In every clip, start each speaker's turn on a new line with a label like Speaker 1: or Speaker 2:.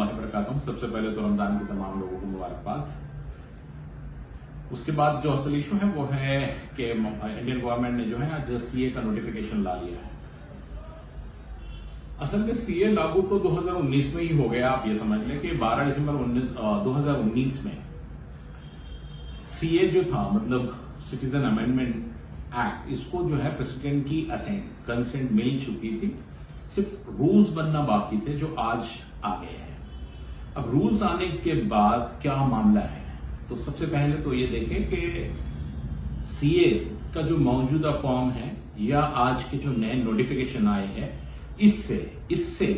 Speaker 1: वरहमतुल्लाहि वबरकातुहू। सबसे पहले तो रमजान की तमाम लोगों को मुबारकबाद। उसके बाद जो असल इशू है वो है कि इंडियन गवर्नमेंट ने जो है आज सीए का नोटिफिकेशन ला लिया है। असल में सीए लागू तो 2019 में ही हो गया। आप ये समझ लें कि 12 दिसंबर 2019 में सीए जो था, मतलब सिटीजन अमेंडमेंट एक्ट, इसको जो है प्रेसिडेंट की कंसेंट मिल चुकी थी। सिर्फ रूल्स बनना बाकी थे जो आज आ गए हैं। अब रूल्स आने के बाद क्या मामला है, तो सबसे पहले तो ये देखें कि सीए का जो मौजूदा फॉर्म है या आज के जो नए नोटिफिकेशन आए हैं, इससे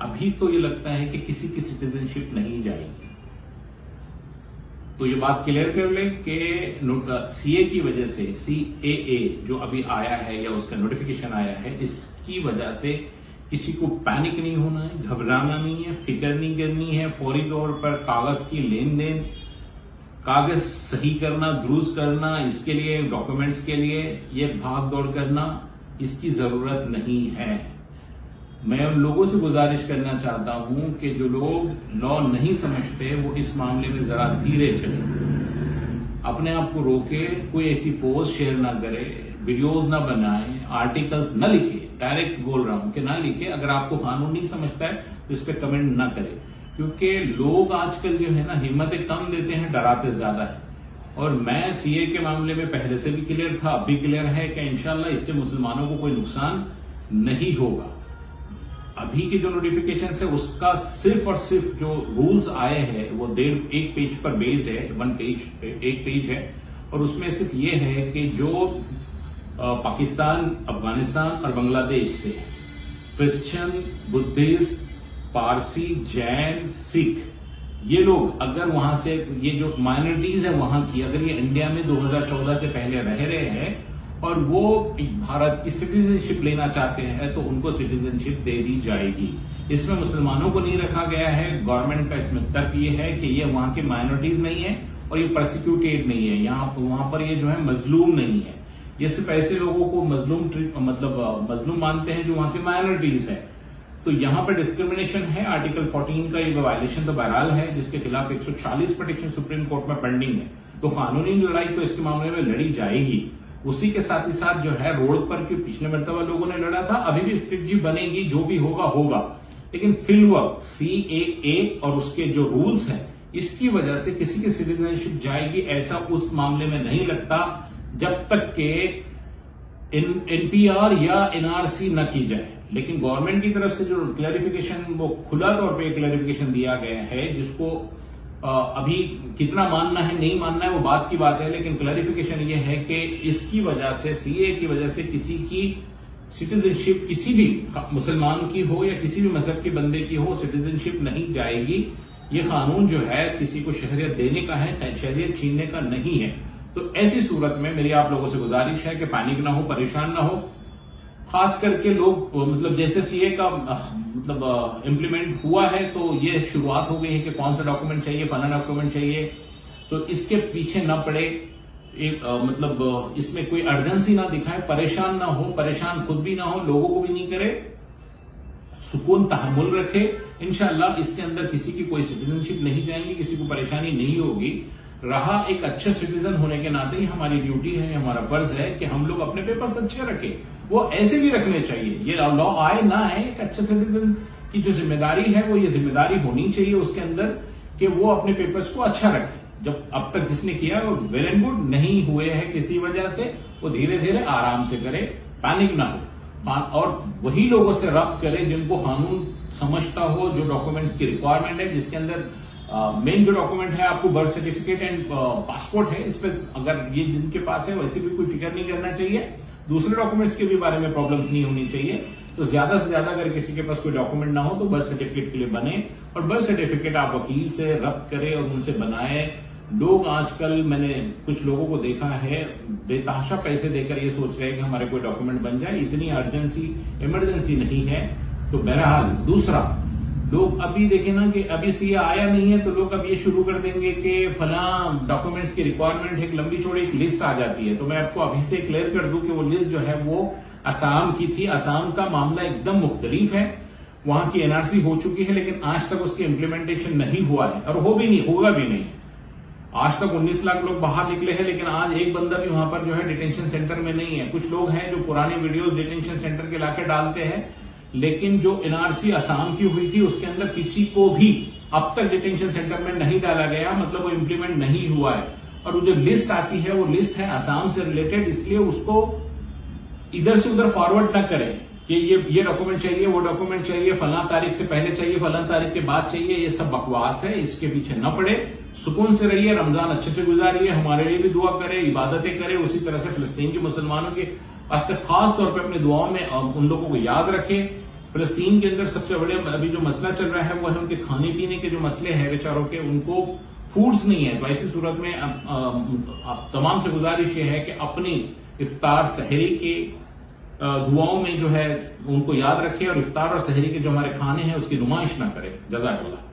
Speaker 1: अभी तो ये लगता है कि किसी की सिटीजनशिप नहीं जाएगी। तो ये बात क्लियर कर लें कि सीए की वजह से, सीएए जो अभी आया है या उसका नोटिफिकेशन आया है, इसकी वजह से किसी को पैनिक नहीं होना है, घबराना नहीं है, फिक्र नहीं करनी है। फौरी तौर पर कागज की लेन देन, कागज सही करना, दुरुस्त करना, इसके लिए डॉक्यूमेंट्स के लिए ये भाग दौड़ करना, इसकी जरूरत नहीं है। मैं उन लोगों से गुजारिश करना चाहता हूं कि जो लोग लॉ नहीं समझते वो इस मामले में जरा धीरे चले, अपने आप को रोके, कोई ऐसी पोस्ट शेयर ना करे, वीडियोस ना बनाए, आर्टिकल्स ना लिखे। डायरेक्ट बोल रहा हूं कि ना लिखे। अगर आपको कानून नहीं समझता है तो इस पर कमेंट ना करें, क्योंकि लोग आजकल जो है ना हिम्मतें कम देते हैं, डराते ज्यादा है। और मैं सीए के मामले में पहले से भी क्लियर था, अब भी क्लियर है कि इंशाल्लाह इससे मुसलमानों को कोई नुकसान नहीं होगा। अभी के जो नोटिफिकेशन है उसका सिर्फ और सिर्फ जो रूल्स आए हैं वो एक पेज पर बेस्ड है, एक पेज है। और उसमें सिर्फ ये है कि जो पाकिस्तान, अफगानिस्तान और बांग्लादेश से क्रिश्चियन, बुद्धिस्ट, पारसी, जैन, सिख, ये लोग अगर वहां से, ये जो माइनॉरिटीज है वहां की, अगर ये इंडिया में 2014 से पहले रह रहे हैं और वो भारत की सिटीजनशिप लेना चाहते हैं तो उनको सिटीजनशिप दे दी जाएगी। इसमें मुसलमानों को नहीं रखा गया है। गवर्नमेंट का इसमें तर्क ये है कि ये वहां की माइनॉरिटीज नहीं है और ये प्रोसिक्यूटेड नहीं है, वहां पर ये जो है मजलूम नहीं है। ये सिर्फ ऐसे लोगों को मजलूम मानते हैं जो वहां की माइनॉरिटीज है। तो यहां पर डिस्क्रिमिनेशन है। आर्टिकल 14 का ये वायलेशन तो बहरहाल है, जिसके खिलाफ 140 पिटीशन सुप्रीम कोर्ट में पेंडिंग है। तो कानूनी लड़ाई तो इसके मामले में लड़ी जाएगी। उसी के साथ ही साथ जो है रोड पर के पिछले मरतबा लोगों ने लड़ा था, अभी भी स्ट्रेटजी बनेगी, जो भी होगा होगा। लेकिन फिल वक्त सीएए और उसके जो रूल्स हैं, इसकी वजह से किसी की सिटीजनशिप जाएगी ऐसा उस मामले में नहीं लगता, जब तक के एनपीआर या एनआरसी न की जाए। लेकिन गवर्नमेंट की तरफ से जो क्लैरिफिकेशन, वो खुला तौर पे क्लैरिफिकेशन दिया गया है, जिसको अभी कितना मानना है नहीं मानना है वो बात की बात है। लेकिन क्लैरिफिकेशन ये है कि इसकी वजह से, सीए की वजह से किसी की सिटीजनशिप, किसी भी मुसलमान की हो या किसी भी मजहब के बंदे की हो, सिटीजनशिप नहीं जाएगी। ये कानून जो है किसी को शहरियत देने का है, शहरियत छीनने का नहीं है। तो ऐसी सूरत में मेरी आप लोगों से गुजारिश है कि पैनिक ना हो, परेशान ना हो। खास करके लोग, मतलब जैसे सीए का इम्प्लीमेंट हुआ है तो ये शुरुआत हो गई है कि कौन सा डॉक्यूमेंट चाहिए, फलाना डॉक्यूमेंट चाहिए, तो इसके पीछे ना पड़े, इसमें कोई अर्जेंसी ना दिखाए, परेशान ना हो, परेशान खुद भी ना हो, लोगों को भी नहीं करे, सुकून तहम्मुल रखे। इंशाअल्लाह इसके अंदर किसी की कोई सिटीजनशिप नहीं जाएगी, किसी को परेशानी नहीं होगी। रहा एक अच्छे सिटीजन होने के नाते ही हमारी ड्यूटी है, हमारा फर्ज है कि हम लोग अपने पेपर्स अच्छे रखें। वो ऐसे भी रखने चाहिए, ये लॉ आए ना आए, एक अच्छे सिटीजन की जो जिम्मेदारी है वो ये जिम्मेदारी होनी चाहिए उसके अंदर कि वो अपने पेपर्स को अच्छा रखे। जब अब तक जिसने किया वो वेल एंड गुड, नहीं हुए हैं किसी वजह से, वो धीरे धीरे आराम से करे, पैनिक ना हो। और वही लोगों से रब्त करे जिनको कानून समझता हो, जो डॉक्यूमेंट्स की रिक्वायरमेंट है, जिसके अंदर मेन जो डॉक्यूमेंट है आपको बर्थ सर्टिफिकेट एंड पासपोर्ट है, इस पर अगर ये जिनके पास है वैसे भी कोई फिक्र नहीं करना चाहिए। दूसरे डॉक्यूमेंट्स के भी बारे में प्रॉब्लम्स नहीं होनी चाहिए। तो ज्यादा से ज्यादा अगर किसी के पास कोई डॉक्यूमेंट ना हो तो बर्थ सर्टिफिकेट के लिए बने, और बर्थ सर्टिफिकेट आप वकील से रब्त करें और उनसे बनाए। लोग आजकल, मैंने कुछ लोगों को देखा है, बेतहाशा पैसे देकर ये सोच रहे हैं कि हमारे कोई डॉक्यूमेंट बन जाए, इतनी इमरजेंसी नहीं है। तो बहरहाल दूसरा, लोग अभी देखें ना कि अभी सीए आया नहीं है तो लोग अब ये शुरू कर देंगे कि फला डॉक्यूमेंट्स की रिक्वायरमेंट, एक लंबी चौड़ी एक लिस्ट आ जाती है। तो मैं आपको अभी से क्लियर कर दूं कि वो लिस्ट जो है वो असम की थी। असम का मामला एकदम मुख्तलिफ है। وہاں کی NRC ہو چکی ہے لیکن آج تک اس کی امپلیمنٹیشن نہیں ہوا ہے اور وہ بھی نہیں ہوگا بھی نہیں. آج تک 19 لاکھ لوگ باہر نکلے ہیں لیکن آج ایک بندہ بھی وہاں پر جو ہے ڈیٹینشن سینٹر میں نہیں ہے. کچھ لوگ ہیں جو پرانی ویڈیوز ڈیٹینشن سینٹر کے لا کے ڈالتے ہیں لیکن جو NRC آسام کی ہوئی تھی اس کے اندر کسی کو بھی اب تک ڈیٹینشن سینٹر میں نہیں ڈالا گیا, مطلب وہ امپلیمنٹ نہیں ہوا ہے. اور وہ جو لسٹ آتی ہے وہ لسٹ ہے آسام سے ریلیٹڈ, اس لیے اس کو ادھر سے ادھر فارورڈ نہ کریں کہ یہ ڈاکومنٹ چاہیے, وہ ڈاکومنٹ چاہیے, فلاں تاریخ سے پہلے چاہیے, فلاں تاریخ کے بعد چاہیے. یہ سب بکواس ہے, اس کے پیچھے نہ پڑے, سکون سے رہیے, رمضان اچھے سے گزاریے, ہمارے لیے بھی دعا کرے, عبادتیں کرے, اسی طرح سے فلسطین کے مسلمانوں کے واسطے خاص طور پہ اپنے دعاؤں میں ان لوگوں کو یاد رکھیں. فلسطین کے اندر سب سے بڑے ابھی جو مسئلہ چل رہا ہے وہ ہے ان کے کھانے پینے کے جو مسئلے ہیں بیچاروں کے, ان کو فوڈز نہیں ہے. تو ایسی صورت میں تمام سے گزارش یہ ہے کہ اپنی افطار سحری کے دعاؤں میں جو ہے ان کو یاد رکھے اور افطار اور سحری کے جو ہمارے کھانے ہیں اس کی نمائش نہ کرے. جزاک اللہ.